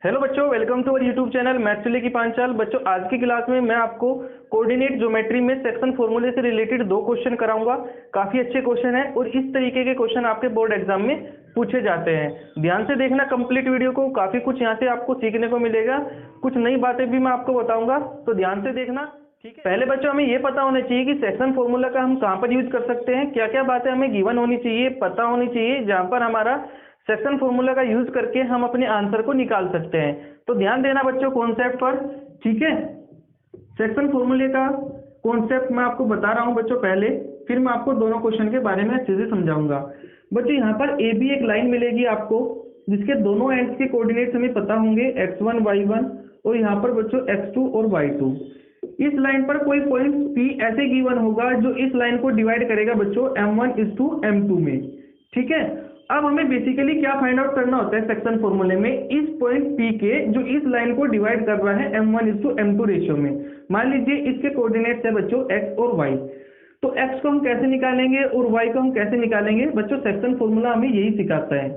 Hello बच्चों, welcome to our YouTube channel maths की पांचाल। बच्चों, आज की क्लास में मैं आपको कोऑर्डिनेट ज्योमेट्री में सेक्शन फॉर्मूले से रिलेटेड 2 क्वेश्चन कराऊंगा। काफी अच्छे क्वेश्चन हैं और इस तरीके के क्वेश्चन आपके बोर्ड एग्जाम में पूछे जाते हैं। ध्यान से देखना कंप्लीट वीडियो को, काफी कुछ यहाँ से आपको सीखने को मिलेगा। कुछ नई बातें भी मैं आपको बताऊंगा, तो ध्यान से देखना, ठीक है। पहले बच्चों हमें ये पता होना चाहिए कि सेक्शन फॉर्मूला का हम कहाँ पर यूज कर सकते हैं, क्या क्या बातें हमें गिवन होनी चाहिए, पता होनी चाहिए, जहाँ पर हमारा सेक्शन फॉर्मूला का यूज करके हम अपने आंसर को निकाल सकते हैं। तो ध्यान देना बच्चों कॉन्सेप्ट पर, ठीक है। सेक्शन फॉर्मूले का कॉन्सेप्ट मैं आपको बता रहा हूं बच्चों पहले, फिर मैं आपको दोनों क्वेश्चन के बारे में अच्छे से समझाऊंगा। बच्चों यहाँ पर ए बी एक लाइन मिलेगी आपको, जिसके दोनों एंड्स के कोऑर्डिनेट्स हमें पता होंगे x1 y1, और यहाँ पर बच्चों x2 और y2। इस लाइन पर कोई पॉइंट P ऐसे गिवन होगा जो इस लाइन को डिवाइड करेगा बच्चों m1:m2 में, ठीक है। अब हमें बेसिकली क्या फाइंड आउट करना होता है सेक्शन फॉर्मूले में, इस पॉइंट P के जो इस लाइन को डिवाइड कर रहा है m1:m2 रेशियो में। मान लीजिए इसके कोऑर्डिनेट्स है बच्चों x और y, तो x को हम कैसे निकालेंगे और y को हम कैसे निकालेंगे बच्चों, सेक्शन फॉर्मूला हमें यही सिखाता है।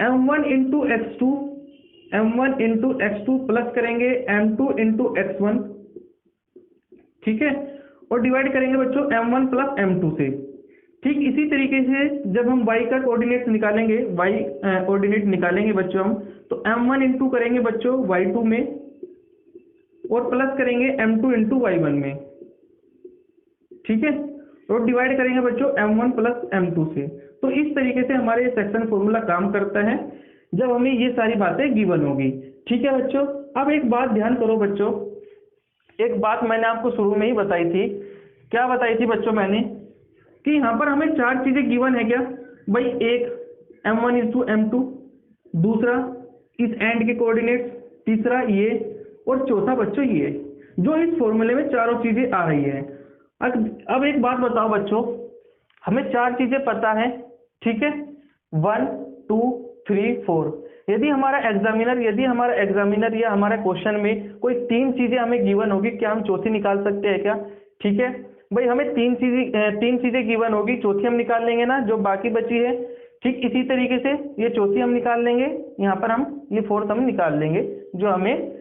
m1:x2 प्लस करेंगे m2:x1, ठीक है, और डिवाइड करेंगे बच्चों m1 प्लस m2 से। ठीक इसी तरीके से जब हम y का कोऑर्डिनेट निकालेंगे, y कोऑर्डिनेट निकालेंगे बच्चों हम, तो m1 इंटू करेंगे बच्चों y2 में, और प्लस करेंगे m2 इंटू y1 में, ठीक है, और डिवाइड करेंगे बच्चों m1 प्लस m2 से। तो इस तरीके से हमारे सेक्शन फॉर्मूला काम करता है जब हमें ये सारी बातें गिवन होगी, ठीक है बच्चों। अब एक बात ध्यान करो बच्चों, एक बात मैंने आपको शुरू में ही बताई थी। क्या बताई थी बच्चों मैंने, कि यहाँ पर हमें 4 चीजें गिवन है क्या भाई। एक m1:m2, दूसरा इस एंड के कोऑर्डिनेट्स, तीसरा ये, और चौथा बच्चों ये, जो इस फॉर्मूले में चारों चीजें आ रही है। अब एक बात बताओ बच्चों, हमें 4 चीजें पता है, ठीक है, 1 2 3 4। यदि हमारा एग्जामिनर या हमारा क्वेश्चन में कोई 3 चीजें हमें गिवन होगी, क्या हम चौथी निकाल सकते हैं क्या? ठीक है भाई, हमें 3 चीजें गिवन होगी, चौथी हम निकाल लेंगे ना जो बाकी बची है। ठीक इसी तरीके से ये चौथी हम निकाल लेंगे, यहाँ पर हम ये फोर्थ हम निकाल लेंगे जो हमें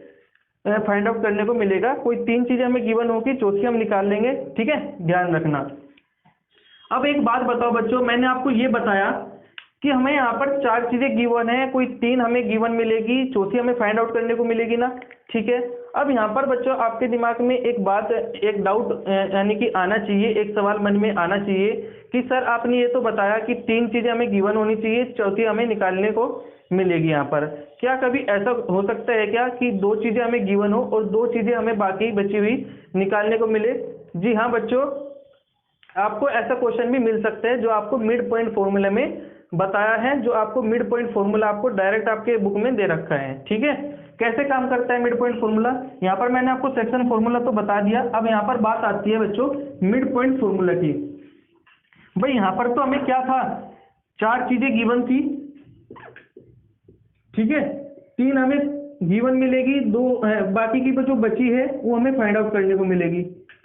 फाइंड आउट करने को मिलेगा। कोई 3 चीजें हमें गिवन होगी, चौथी हम निकाल लेंगे, ठीक है, ध्यान रखना। अब एक बात बताओ बच्चों, मैंने आपको ये बताया कि हमें यहाँ पर 4 चीजें गिवन है, कोई 3 हमें गिवन मिलेगी, चौथी हमें फाइंड आउट करने को मिलेगी ना, ठीक है। अब यहाँ पर बच्चों आपके दिमाग में एक डाउट यानी कि आना चाहिए, एक सवाल मन में आना चाहिए कि सर आपने ये तो बताया कि 3 चीजें हमें गिवन होनी चाहिए, चौथी हमें निकालने को मिलेगी। यहाँ पर क्या कभी ऐसा हो सकता है क्या कि 2 चीजें हमें गिवन हो और 2 चीजें हमें बाकी बची हुई निकालने को मिले? जी हाँ बच्चों, आपको ऐसा क्वेश्चन भी मिल सकता है जो आपको मिड पॉइंट फॉर्मूला में बताया है, जो आपको मिड पॉइंट फॉर्मूला आपको डायरेक्ट आपके बुक में दे रखा है, ठीक है। कैसे काम करता है मिड पॉइंट फॉर्मूला, यहाँ पर मैंने आपको सेक्शन फॉर्मूला तो बता दिया। अब यहाँ पर बात आती है बच्चों मिड पॉइंट फॉर्मूला की। भाई यहाँ पर तो हमें क्या था, 4 चीजें गिवन थी, ठीक है, 3 हमें गिवन मिलेगी, 2 बाकी की जो बची है वो हमें फाइंड आउट करने को मिलेगी,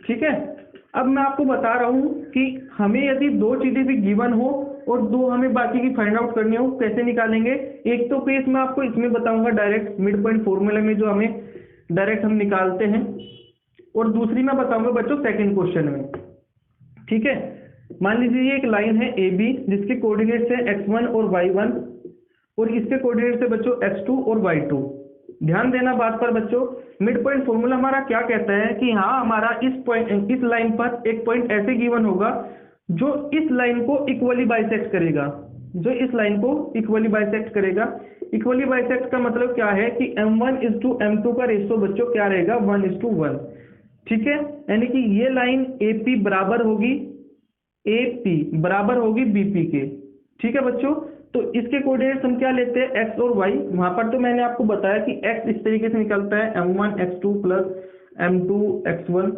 ठीक है। अब मैं आपको बता रहा हूँ कि हमें यदि 2 चीजें भी गिवन हो और 2 हमें बाकी की फाइंड आउट करनी हो, कैसे निकालेंगे। एक तो केस मैं आपको इसमें बताऊंगा डायरेक्ट मिड पॉइंट फॉर्मूले में जो हमें डायरेक्ट हम निकालते हैं, और दूसरी मैं बताऊंगा बच्चों सेकंड क्वेश्चन में, ठीक है। मान लीजिए ये एक लाइन है ए बी, जिसके कोऑर्डिनेट्स है x1 और y1, और इसके कोऑर्डिनेट्स है बच्चों x2 और y2। ध्यान देना बात पर बच्चों, मिड पॉइंट फॉर्मूला हमारा क्या कहता है कि हाँ हमारा इस लाइन पर एक पॉइंट ऐसे गिवन होगा जो इस लाइन को इक्वली बाइसेक्ट करेगा, इक्वली बाइसेक्ट का मतलब क्या है कि m1:m2 का रेशियो बच्चों क्या रहेगा, 1:1, ठीक है। यानी कि ये लाइन AP बराबर होगी BP के, ठीक है बच्चों। तो इसके कोऑर्डिनेट्स हम क्या लेते हैं, x और y। वहां पर तो मैंने आपको बताया कि x इस तरीके से निकलता है m1:x2 प्लस m2:x1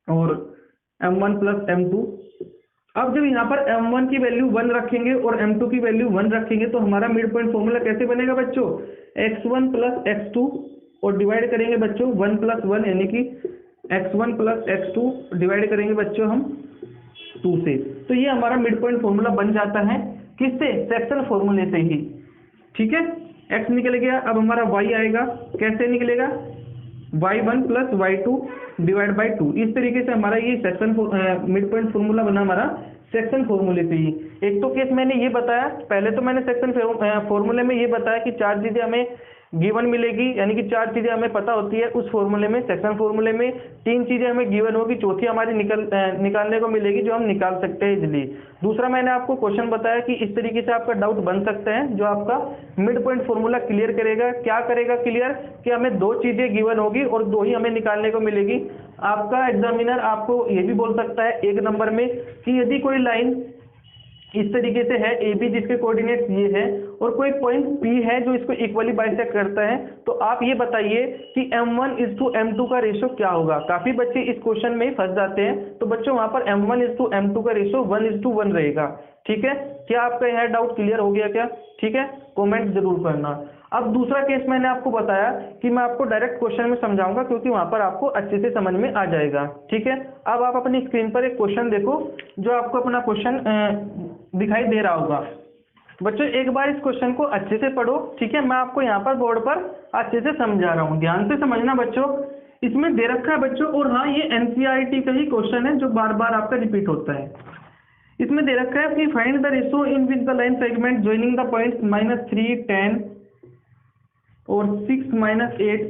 और m1 प्लस m2। अब जब यहाँ पर m1 की वैल्यू 1 रखेंगे और m2 की वैल्यू 1 रखेंगे तो हमारा मिड पॉइंट फॉर्मूला कैसे बनेगा बच्चों, x1 प्लस x2, और डिवाइड करेंगे बच्चों 1 प्लस 1, यानी कि x1 प्लस x2 डिवाइड करेंगे बच्चों हम 2 से। तो ये हमारा मिड पॉइंट फॉर्मूला बन जाता है, किससे, सेक्शन फॉर्मूले से ही, ठीक है। x निकल गया। अब हमारा y आएगा, कैसे निकलेगा, y1 plus y2 divide by 2। इस तरीके से हमारा ये सेक्शन मिड पॉइंट फॉर्मूला बना हमारा सेक्शन फॉर्मूले से ही। एक तो केस मैंने ये बताया, पहले तो मैंने सेक्शन फॉर्मूले में ये बताया कि चार चीजें हमें गिवन मिलेगी, यानी कि चार चीजें हमें पता होती है उस फॉर्मूले में। सेक्शन फॉर्मूले में तीन चीजें हमें गिवन होगी, चौथी हमारी निकालने को मिलेगी जो हम निकाल सकते हैं इजिली। दूसरा मैंने आपको क्वेश्चन बताया कि इस तरीके से आपका डाउट बन सकता है जो आपका मिड पॉइंट फॉर्मूला क्लियर करेगा। क्या करेगा क्लियर, कि हमें दो चीजें गिवन होगी और दो ही हमें निकालने को मिलेगी। आपका एग्जामिनर आपको ये भी बोल सकता है एक नंबर में कि यदि कोई लाइन इस तरीके से है ए बी जिसके कोऑर्डिनेट्स ये है और कोई पॉइंट P है जो इसको इक्वली बाइसेक्ट करता है, तो आप ये बताइए कि M1:M2 का रेशो क्या होगा। काफी बच्चे इस क्वेश्चन में ही फंस जाते हैं, तो बच्चों वहां पर M1:M2 का रेशो 1:1 रहेगा। ठीक है, क्या आपका यह डाउट क्लियर हो गया क्या? ठीक है, कमेंट जरूर करना। अब दूसरा केस मैंने आपको बताया कि मैं आपको डायरेक्ट क्वेश्चन में समझाऊंगा क्योंकि वहां पर आपको अच्छे से समझ में आ जाएगा। ठीक है, अब आप अपनी स्क्रीन पर एक क्वेश्चन देखो जो आपको अपना क्वेश्चन दिखाई दे रहा होगा। बच्चों एक बार इस क्वेश्चन को अच्छे से पढ़ो। ठीक है, मैं आपको यहाँ पर बोर्ड पर अच्छे से समझा रहा हूँ, ध्यान से समझना बच्चों। इसमें दे रखा है बच्चों, और हाँ ये एनसीईआरटी का ही क्वेश्चन है जो बार बार आपका रिपीट होता है। इसमें दे रखा है कि find the ratio in which the line segment joining the points -3, 10 और 6, -8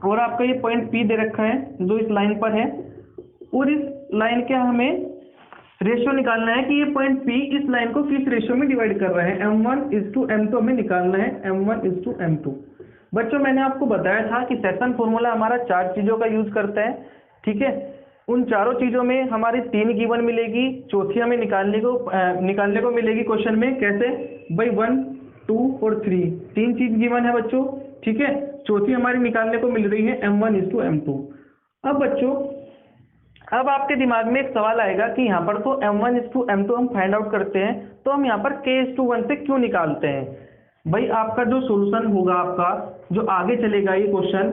और आपका ये पॉइंट P दे रखा है जो इस लाइन पर है, और इस लाइन के हमें रेशियो निकालना है कि ये पॉइंट P इस लाइन को किस रेशियो में डिवाइड कर रहा है। M1:M2 हमें निकालना है, M1:M2। बच्चों मैंने आपको बताया था कि सेक्शन फॉर्मूला हमारा चार चीजों का यूज करता है। ठीक है, उन चारों चीजों में हमारी तीन गिवन मिलेगी, चौथी हमें निकालने को मिलेगी क्वेश्चन में। कैसे भाई, 1, 2 और 3 तीन चीज गिवन है बच्चों। ठीक है, चौथी हमारी निकालने को मिल रही है M1:M2। अब बच्चों अब आपके दिमाग में एक सवाल आएगा कि यहाँ पर तो M1:M2 हम फाइंड आउट करते हैं, तो हम यहाँ पर K:1 से क्यों निकालते हैं। भाई आपका जो सॉल्यूशन होगा, आपका जो आगे चलेगा ये क्वेश्चन,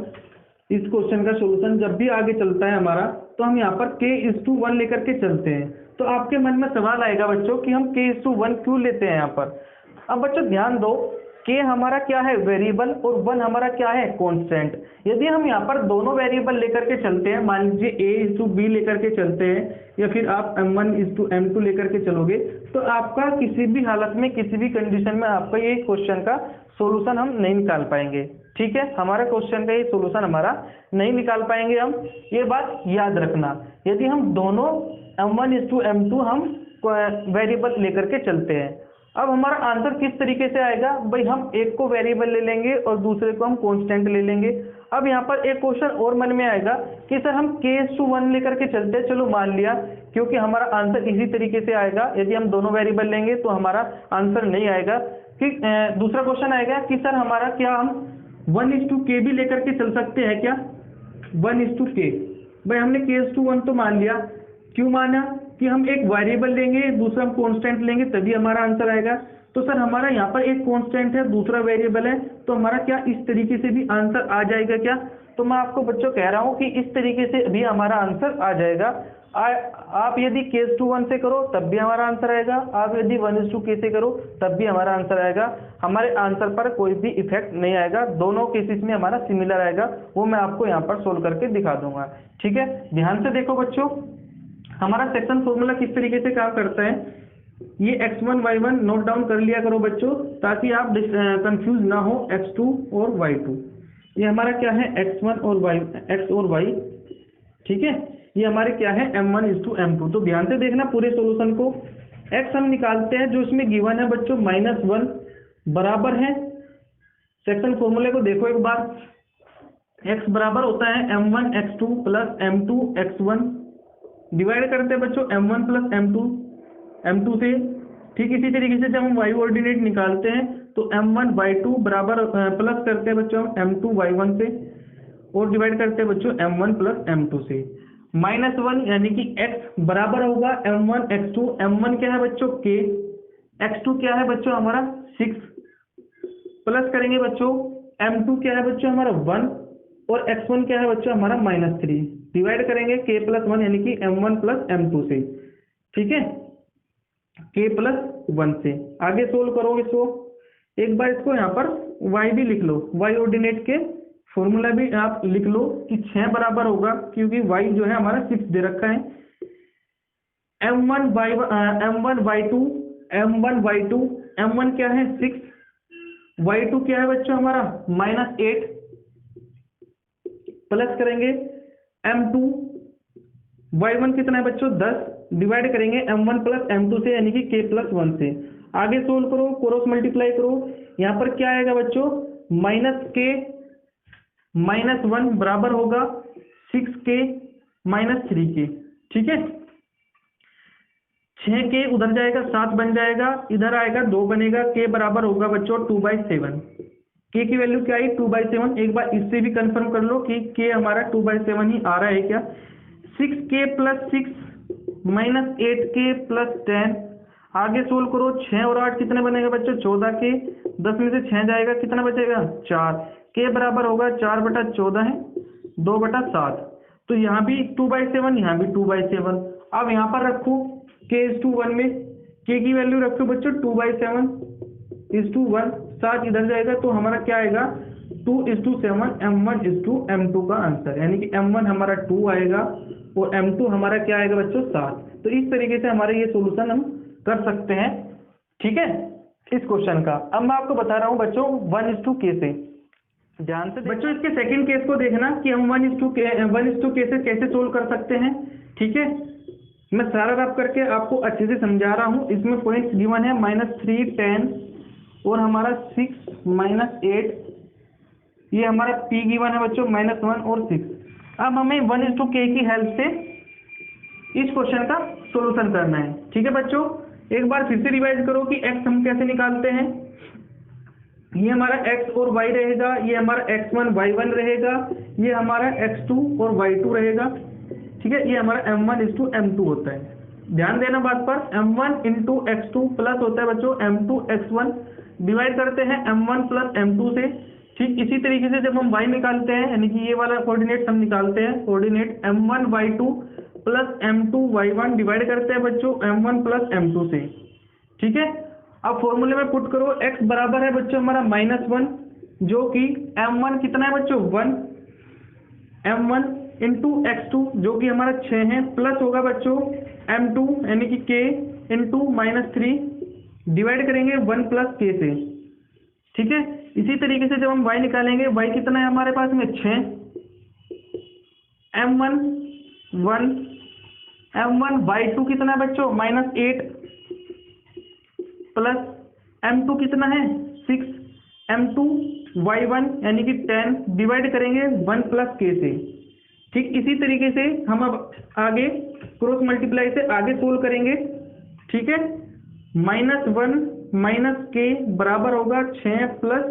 इस क्वेश्चन का सॉल्यूशन जब भी आगे चलता है हमारा, तो हम यहाँ पर K:1 लेकर के चलते हैं। तो आपके मन में सवाल आएगा बच्चों कि हम K:1 क्यों लेते हैं यहाँ पर। अब बच्चों ध्यान दो, K हमारा क्या है, वेरिएबल, और 1 हमारा क्या है, कांस्टेंट। यदि हम यहाँ पर दोनों वेरिएबल लेकर के चलते हैं, मान लीजिए A:B लेकर के चलते हैं, या फिर आप M1:M2 लेकर के चलोगे, तो आपका किसी भी हालत में, किसी भी कंडीशन में आपका ये क्वेश्चन का सोल्यूशन हम नहीं निकाल पाएंगे। ठीक है, हमारा क्वेश्चन का ये सोल्यूशन हमारा नहीं निकाल पाएंगे हम, ये बात याद रखना। यदि हम दोनों M1:M2 हम वेरिएबल लेकर के चलते हैं। अब हमारा आंसर किस तरीके से आएगा, भाई हम एक को वेरिएबल ले लेंगे और दूसरे को हम कांस्टेंट ले लेंगे। अब यहाँ पर एक क्वेश्चन और मन में आएगा कि सर हम K:1 लेकर के चलते हैं, चलो मान लिया, क्योंकि हमारा आंसर इसी तरीके से आएगा। यदि हम दोनों वेरिएबल लेंगे तो हमारा आंसर नहीं आएगा। कि दूसरा क्वेश्चन आएगा कि सर हमारा क्या हम 1:K भी लेकर के चल सकते हैं क्या, 1:K। भाई हमने K:1 तो मान लिया, क्यों माना कि हम एक वेरिएबल लेंगे, दूसरा हम कांस्टेंट लेंगे, तभी हमारा आंसर आएगा। तो सर हमारा यहाँ पर एक कांस्टेंट है, दूसरा वेरिएबल है, तो हमारा क्या इस तरीके से भी आंसर आ जाएगा क्या। तो मैं आपको बच्चों कह रहा हूँ कि इस तरीके से भी हमारा आंसर आ जाएगा। आप यदि K:1 से करो तब भी हमारा आंसर आएगा, आप यदि 1:K से करो तब भी हमारा आंसर आएगा। हमारे आंसर पर कोई भी इफेक्ट नहीं आएगा, दोनों केसेस में हमारा सिमिलर आएगा, वो मैं आपको यहाँ पर सोल्व करके दिखा दूंगा। ठीक है, ध्यान से देखो बच्चों, हमारा सेक्शन फॉर्मूला किस तरीके से काम करता है। ये x1 y1 नोट डाउन कर लिया करो बच्चों, ताकि आप कंफ्यूज ना हो x2 और y2। ये हमारा क्या है, x1 और y, x और y। ठीक है, ये हमारे क्या है, M1:M2। तो ध्यान से देखना पूरे सॉल्यूशन को। x हम निकालते हैं जो इसमें गिवन है बच्चों -1 बराबर है, सेक्शन फॉर्मूले को देखो एक बार, x बराबर होता है M1:x2 प्लस M2:x1, डिवाइड करते हैं बच्चों M1 प्लस M2 से। ठीक इसी तरीके से जब हम y कोऑर्डिनेट निकालते हैं तो M1/2 बराबर प्लस करते हैं बच्चों M2/1 से, और डिवाइड करते हैं बच्चों M1 प्लस M2 से। -1 यानी कि x बराबर होगा M1:x2। M1 क्या है बच्चों K, x2 क्या है बच्चों हमारा 6, प्लस करेंगे बच्चों M2 क्या है बच्चों हमारा 1, और x1 क्या है बच्चों हमारा -3, डिवाइड करेंगे K+1 यानी कि M1 प्लस M2 से। ठीक है, K+1 से आगे सोल्व करो इसको। एक बार इसको यहाँ पर y भी लिख लो, y ऑर्डिनेट के फॉर्मूला भी आप लिख लो कि 6 बराबर होगा, क्योंकि y जो है हमारा 6 दे रखा है, m1 क्या है 6, y2 क्या है बच्चों हमारा -8, प्लस करेंगे m2, y1 कितना है बच्चों 10, डिवाइड करेंगे m1 प्लस m2 से, यानी कि k प्लस 1 से। आगे सोल्व करो, क्रॉस मल्टीप्लाई करो, यहाँ पर क्या आएगा बच्चों -k -1 बराबर होगा 6k -3k। ठीक है, 6k उधर जाएगा 7 बन जाएगा, इधर आएगा 2 बनेगा, k बराबर होगा बच्चों 2/7। k की वैल्यू क्या आई 2/7। एक बार इससे भी कंफर्म कर लो कि k हमारा 2/7 ही आ रहा है क्या। 6k + 6 -8k + 10, आगे सोल्व करो, 6 और 8 कितने बनेगा बच्चों 14k, 10 में से 6 जाएगा, कितना बचेगा 4, k बराबर होगा 4/14 है 2/7। तो यहाँ भी 2/7, यहाँ भी 2/7। अब यहाँ पर रखो k:1 में, k की वैल्यू रखो बच्चों 2/7:1, 7 इधर जाएगा, तो हमारा क्या आएगा 2:7, m1:m2 का आंसर, यानी कि m1 हमारा 2 आएगा और m2 हमारा क्या आएगा बच्चों 7। तो इस तरीके से हमारे ये सॉल्यूशन हम कर सकते हैं। ठीक है, इस क्वेश्चन का। अब मैं आपको बता रहा हूँ बच्चों 1:k से, ध्यान से बच्चों इसके सेकंड केस को देखना कि हम 1:k से कैसे सोल्व कर सकते हैं। ठीक है, मैं सारा रफ करके आपको अच्छे से समझा रहा हूँ। इसमें पॉइंट्स गिवन है -3, 10 और हमारा 6 -8, ये हमारा p गिवन है बच्चों -1 और 6। अब हमें 1:k की हेल्प से इस क्वेश्चन का सॉल्यूशन करना है। ठीक है बच्चों, एक बार फिर से रिवाइज करो कि x हम कैसे निकालते हैं। ये हमारा x और y रहेगा, ये हमारा x1 y1 रहेगा, ये हमारा x2 और y2 रहेगा। ठीक है, ये हमारा m1:m2 होता है। ध्यान देना बात पर, m1:x2 प्लस होता है बच्चों m2:x1, डिवाइड करते हैं m1 + m2 से। ठीक इसी तरीके से जब हम y निकालते हैं, यानी कि ये वाला कोऑर्डिनेट हम निकालते हैं, कोऑर्डिनेट m1y2 + m2y1, डिवाइड करते हैं बच्चों m1 + m2 से। ठीक है, अब फॉर्मूले में पुट करो, x बराबर है बच्चों हमारा -1, जो कि m1 कितना है बच्चों 1, m1 × x2 जो कि हमारा 6 है, प्लस होगा बच्चों m2 यानी कि k × -3, डिवाइड करेंगे 1 + k से। ठीक है, इसी तरीके से जब हम y निकालेंगे, y कितना है हमारे पास में 6, m1 1, m1 y2 कितना है बच्चों -8, प्लस m2 कितना है 6, m2 y1 यानी कि 10, डिवाइड करेंगे 1 + k से। ठीक इसी तरीके से हम अब आगे क्रॉस मल्टीप्लाई से आगे सोल्व करेंगे। ठीक है, -1 - k बराबर होगा 6 +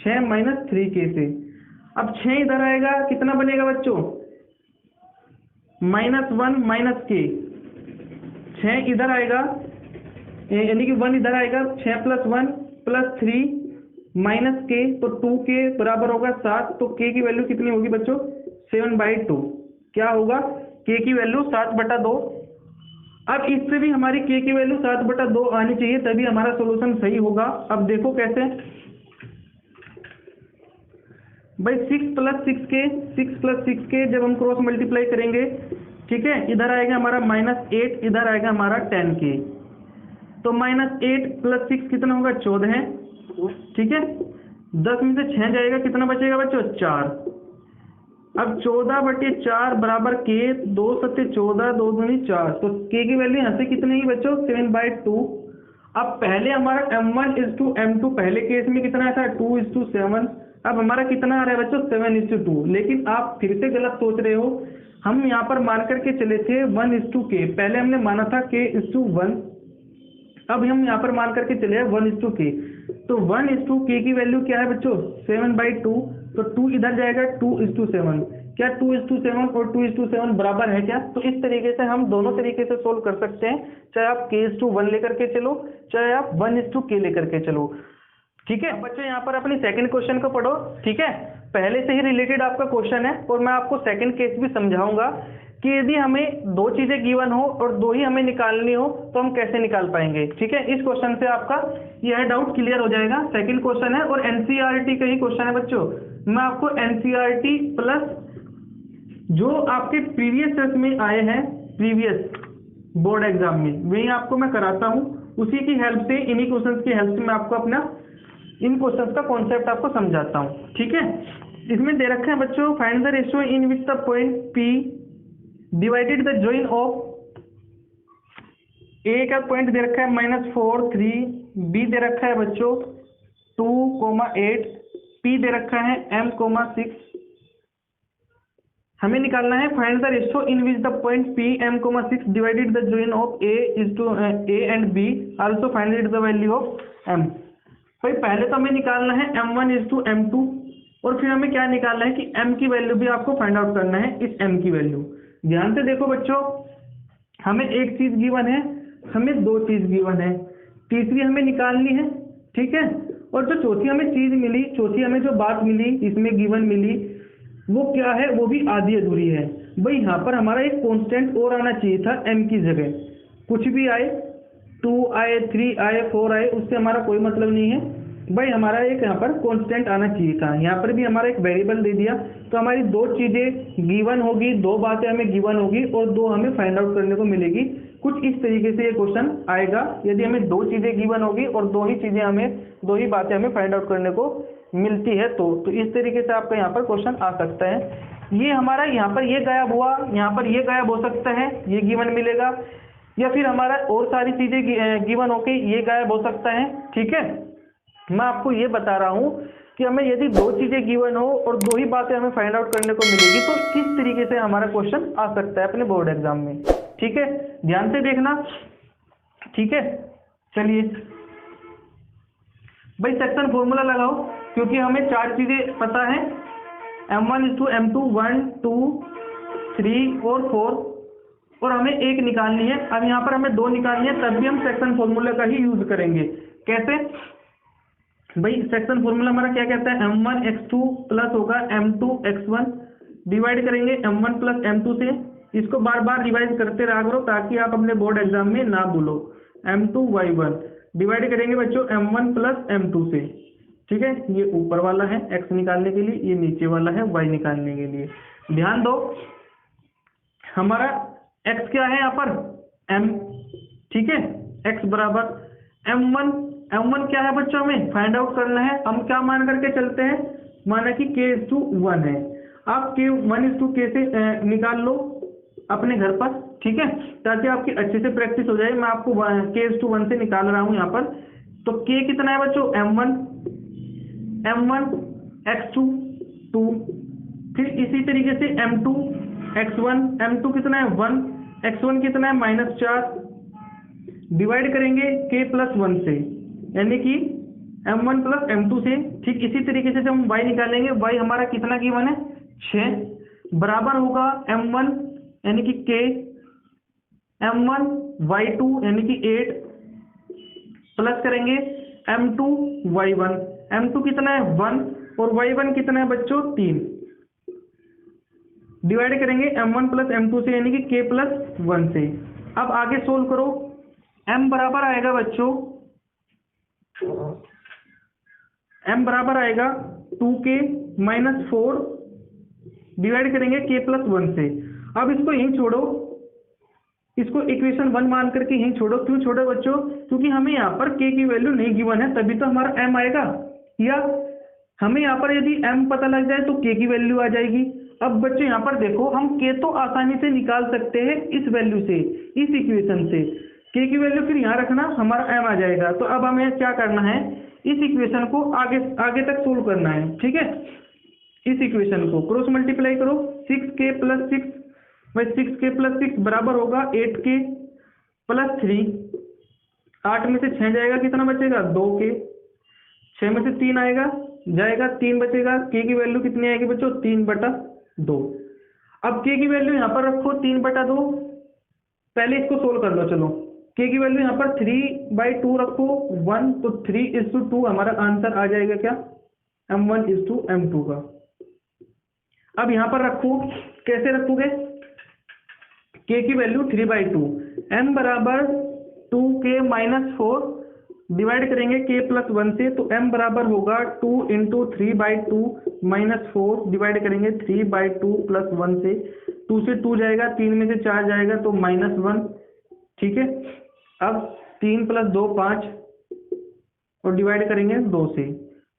6 - 3k से। अब 6 इधर आएगा, कितना बनेगा बच्चों -1 - k, 6 इधर आएगा यानी कि 1 इधर आएगा, 6 + 1 + 3 - k, तो 2k बराबर होगा 7। तो k की वैल्यू कितनी होगी बच्चों 7/2। क्या होगा k की वैल्यू 7/2। अब इससे भी हमारी k की वैल्यू 7/2 आनी चाहिए, तभी हमारा सॉल्यूशन सही होगा। अब देखो कैसे भाई, 6 + 6k जब हम क्रॉस मल्टीप्लाई करेंगे, ठीक है, इधर आएगा हमारा -8, इधर आएगा हमारा 10k, तो -8 + 6 कितना होगा 14 है। ठीक है, 10 में से 6 जाएगा, कितना बचेगा बच्चों 4। अब 14/4 बराबर k, 2 × 7 = 14, 2 दूनी 4, तो k की वैल्यू यहाँ से कितनी है बच्चों 7/2। अब पहले हमारा m1:m2 पहले केस में कितना था 2:7, अब हमारा कितना आ रहा है बच्चों 7:2। लेकिन आप फिर से गलत सोच रहे हो, हम यहाँ पर मान करके चले थे 1:k, पहले हमने माना था k:1, अब हम यहाँ पर मान करके चले 1:k, तो 1:k की वैल्यू क्या है बच्चों 7/2, तो 2 इधर जाएगा 2:7। क्या 2:7 और 2:7 बराबर है क्या। तो इस तरीके से हम दोनों तरीके से सोल्व कर सकते हैं, चाहे आप k:1 लेकर के चलो, चाहे आप 1:k लेकर के चलो। ठीक है बच्चों, यहाँ पर अपनी सेकंड क्वेश्चन को पढ़ो। ठीक है, पहले से ही रिलेटेड आपका क्वेश्चन है और मैं आपको सेकंड केस भी समझाऊंगा कि यदि हमें दो चीजें गिवन हो और दो ही हमें निकालनी हो तो हम कैसे निकाल पाएंगे। ठीक है, इस क्वेश्चन से आपका यह डाउट क्लियर हो जाएगा। सेकंड क्वेश्चन है और एनसीईआरटी का ही क्वेश्चन है बच्चों। मैं आपको एनसीईआरटी प्लस जो आपके प्रीवियस ईयर्स में आए हैं, प्रीवियस बोर्ड एग्जाम में, वही आपको मैं कराता हूँ। उसी की हेल्प से, इन्हीं क्वेश्चंस की हेल्प से मैं आपको अपना इन क्वेश्चंस का कॉन्सेप्ट आपको समझाता हूँ। ठीक है, इसमें दे रखे हैं बच्चों, find the ratio in which the point P divided the join of A का पॉइंट दे रखा है -4 3, B दे रखा है बच्चों 2,8, P दे रखा है M,6। हमें निकालना है find the ratio in which the point P M,6 divided the join of A is to A and B, also find the value of M। भाई पहले तो हमें निकालना है M1 इज टू M2 और फिर हमें क्या निकालना है कि M की वैल्यू भी आपको फाइंड आउट करना है, इस M की वैल्यू। ध्यान से देखो बच्चों, हमें एक चीज गिवन है, हमें दो चीज गिवन है, तीसरी हमें निकालनी है। ठीक है, और जो चौथी हमें चीज मिली, चौथी हमें जो बात मिली, इसमें गिवन मिली, वो क्या है, वो भी आधी अधूरी है। भाई यहाँ पर हमारा एक कांस्टेंट और आना चाहिए था M की जगह। कुछ भी आए, 2 आए, 3 आए, 4 आए, उससे हमारा कोई मतलब नहीं है। भाई हमारा एक यहाँ पर कांस्टेंट आना चाहिए था। यहाँ पर भी हमारा एक वेरिएबल दे दिया, तो हमारी दो चीजें गिवन होगी, दो बातें हमें गिवन होगी और दो हमें फाइंड आउट करने को मिलेगी। कुछ इस तरीके से ये क्वेश्चन आएगा, यदि हमें दो चीजें गिवन होगी और दो ही चीजें हमें, दो ही बातें हमें फाइंड आउट करने को मिलती है, तो इस तरीके से आपका यहाँ पर क्वेश्चन आ सकता है। ये हमारा यहाँ पर ये गायब हुआ, यहाँ पर ये गायब हो सकता है, ये गिवन मिलेगा, या फिर हमारा और सारी चीजें गिवन होके ये गायब हो सकता है। ठीक है, मैं आपको ये बता रहा हूँ कि हमें यदि दो चीजें गिवन हो और दो ही बातें हमें फाइंड आउट करने को मिलेगी तो किस तरीके से हमारा क्वेश्चन आ सकता है अपने बोर्ड एग्जाम में। ठीक है, ध्यान से देखना। ठीक है, चलिए भाई सेक्शन फॉर्मूला लगाओ, क्योंकि हमें चार चीजें पता है, M1 इज टू M2 1 2 3 और 4, और हमें एक निकालनी है। अब यहाँ पर हमें दो निकालनी है, तब भी हम सेक्शन फॉर्मूला का ही यूज करेंगे। कैसे भाई, सेक्शन फॉर्मूला हमारा क्या कहता है, M1 x2 प्लस होगा M2 x1, डिवाइड करेंगे M1 प्लस M2 से। इसको बार बार रिवाइज करते रहा करो ताकि आप अपने बोर्ड एग्जाम में ना भूलो। M2 y1 डिवाइड करेंगे बच्चों M1 प्लस M2 से। ठीक है, ये ऊपर वाला है x निकालने के लिए, ये नीचे वाला है y निकालने के लिए। ध्यान दो, हमारा x क्या है यहाँ पर m। ठीक है, x बराबर M1 क्या है बच्चों, हमें फाइंड आउट करना है। हम क्या मान करके चलते हैं, माना कि k/1 है। आप k1/k से निकाल लो अपने घर पर। ठीक है, ताकि आपकी अच्छे से प्रैक्टिस हो जाए। मैं आपको k/1 से निकाल रहा हूँ यहाँ पर। तो k कितना है बच्चों, M1 x2 2, फिर इसी तरीके से M2 x1, M2 कितना है 1, x1 कितना है -4, डिवाइड करेंगे k+1 से, यानी कि M1 प्लस M2 से। ठीक इसी तरीके से जब हम y निकालेंगे, y हमारा कितना गिवन है 6, बराबर होगा M1 यानी कि k, M1 y2 यानी कि 8, प्लस करेंगे M2 y1, M2 कितना है 1 और y1 कितना है बच्चों 3, डिवाइड करेंगे M1 प्लस M2 से यानी कि k+1 से। अब आगे सोल्व करो, m बराबर आएगा बच्चों, m बराबर आएगा 2k - 4, डिवाइड करेंगे k+1 से। अब इसको यहीं छोड़ो, इसको इक्वेशन 1 मान करके यहीं छोड़ो। क्यों छोड़ो बच्चों, क्योंकि हमें यहाँ पर k की वैल्यू नहीं गिवन है, तभी तो हमारा m आएगा। या हमें यहाँ पर यदि m पता लग जाए तो k की वैल्यू आ जाएगी। अब बच्चों यहाँ पर देखो, हम k तो आसानी से निकाल सकते हैं इस वैल्यू से, इस इक्वेशन से। k की वैल्यू फिर यहाँ रखना, हमारा m आ जाएगा। तो अब हमें क्या करना है, इस इक्वेशन को आगे तक सोल्व करना है। ठीक है, इस इक्वेशन को क्रॉस मल्टीप्लाई करो, 6k + 6, भाई 6k + 6 बराबर होगा 8k + 3, 8 में से 6 जाएगा, कितना बचेगा 2k, 6 में से 3 आएगा जाएगा, 3 बचेगा। k की वैल्यू कितनी आएगी बच्चों 3/2। अब k की वैल्यू यहाँ पर रखो 3/2, पहले इसको सोल्व कर लो। चलो k की वैल्यू यहाँ पर 3/2 रखो 1, तो 3:2 हमारा आंसर आ जाएगा क्या, M1:M2 का। अब यहाँ पर रखो, कैसे रखोगे, k की वैल्यू 3/2, m बराबर 2k-4 डिवाइड करेंगे k प्लस 1 से, तो m बराबर होगा 2 इंटू 3/2 -4 डिवाइड करेंगे 3/2 प्लस 1 से, 2 से 2 जाएगा, 3 में से 4 जाएगा तो -1। ठीक है, अब 3 + 2 5 और डिवाइड करेंगे 2 से,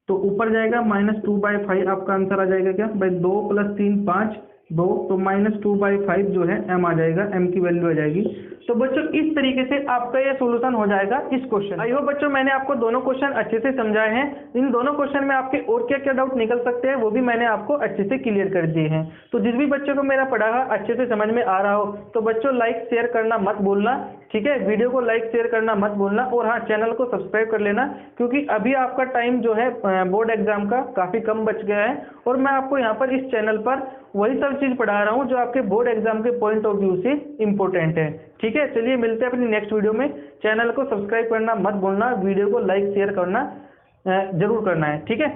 तो ऊपर जाएगा -2/5, आपका आंसर आ जाएगा क्या भाई, 2 + 3 5 2, तो -2/5 जो है m आ जाएगा, m की वैल्यू आ जाएगी। तो बच्चों इस तरीके से आपका ये सॉल्यूशन हो जाएगा इस क्वेश्चन। आई होप बच्चों मैंने आपको दोनों क्वेश्चन अच्छे से समझाए हैं। इन दोनों क्वेश्चन में आपके और क्या क्या डाउट निकल सकते हैं वो भी मैंने आपको अच्छे से क्लियर कर दिए हैं। तो जिस भी बच्चे को मेरा पढ़ा अच्छे से समझ में आ रहा हो तो बच्चों लाइक शेयर करना मत भूलना। ठीक है, वीडियो को लाइक शेयर करना मत भूलना, और हाँ चैनल को सब्सक्राइब कर लेना, क्योंकि अभी आपका टाइम जो है बोर्ड एग्जाम का काफी कम बच गया है, और मैं आपको यहाँ पर इस चैनल पर वही सब चीज पढ़ा रहा हूँ जो आपके बोर्ड एग्जाम के पॉइंट ऑफ व्यू से इंपॉर्टेंट है। ठीक है, चलिए मिलते हैं अपनी नेक्स्ट वीडियो में। चैनल को सब्सक्राइब करना मत भूलना, वीडियो को लाइक शेयर करना जरूर करना है। ठीक है।